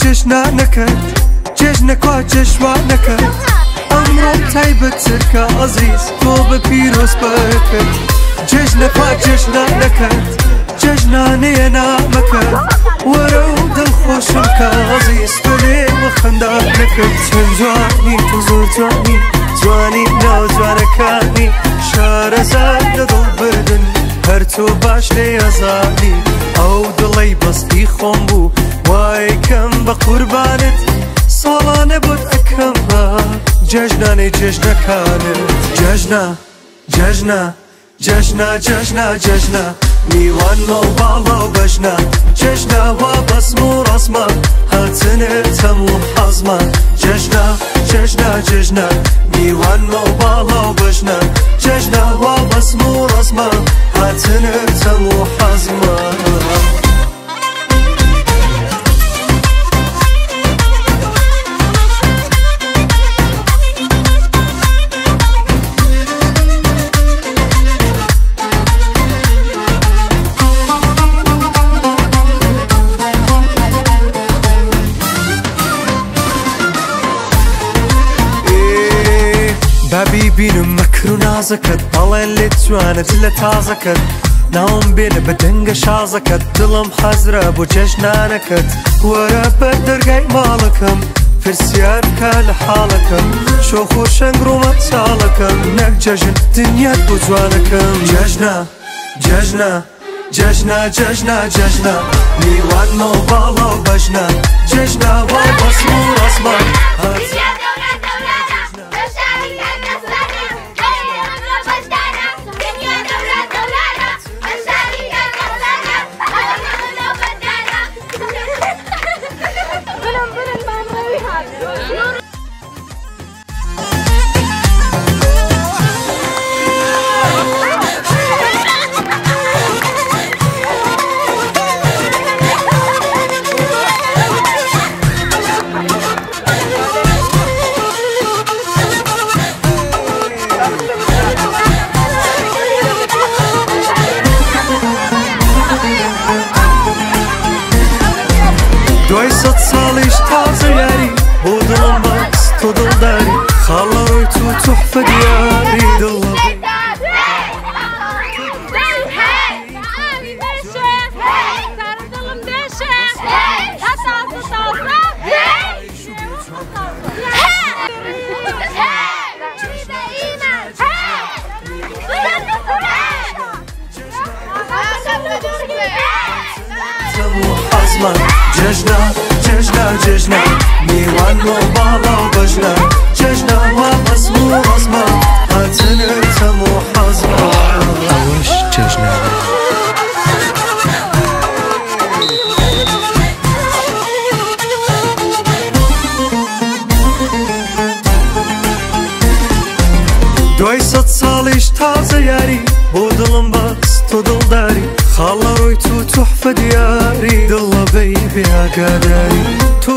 جشنانەکەت جێژنەکوا جێژوانەکەت ئەمڕۆ تایبەتترکە ئەزیز تۆ بە پیرۆز بەکەت جێژنەکوا جێژنانەکەت جێژنانەیە نامەکەت وەرە و دڵخۆشم کە ئەزیز تۆ لێوە خەندانەکەت چەند جوانی تۆ زۆر جوانی جوانی ناو جوانەکانی شارەزاد لە دڵ بردن هەر تۆ باش لێ ئەزانی ئەو دڵەی بەستی خۆم بوو وای کەم بە قوربانت ساڵانە بۆت ئەکەم بە جەژنانەی جێژنەکانت جەژنە جەژنە جەژنە جەژنە جەژنە میوانمە و باڵا و بەژنە جەژنە وا بەسم و ڕەسمە هاتنت هەموو حەزمە جەژنە جەژنە جەژنە میوانمە و باڵا و بەژنە جەژنە وا بەسم و ڕەسمە هاتنت هەموو حەزمە بابی بینم مەکر و نازەکەت بەڵێن لێت جوانت لە تازەکەت ناوم بێنە بە دەنگە شازەکەت دڵم حەزرە بۆ جەژنانەکەت وەرە بەر دەرگای ماڵەکەم پرسیار بکە لە حاڵەکەم شۆخ و شەنگ ڕۆمە چاڵەکەم نەک جەژن دنیات بۆ جوانەکەم جەژنە جەژنە جەژنە جەژنە جەژنە میوانمە و باڵا و بەژنە جەژنە وا بەسم و ڕەسمە دوای سەد ساڵیش تازە یاری بۆ دڵم بەس تۆ دڵداری خاڵە ڕۆی تو توحفە دیاری دڵە جەژنە جەژنە جەژنە میوانمە و باڵا و بەژنە جەژنە وا بەسم و ڕەسمە هاتنت هەموو حەزمە ئەوەش جەژنە دوای سەد ساڵیش تازە یاری بۆ دڵم بەس تۆ دڵداری خاڵە ڕۆی تو توحفە دیاری دڵە بەی بێ ئاگاداری تۆ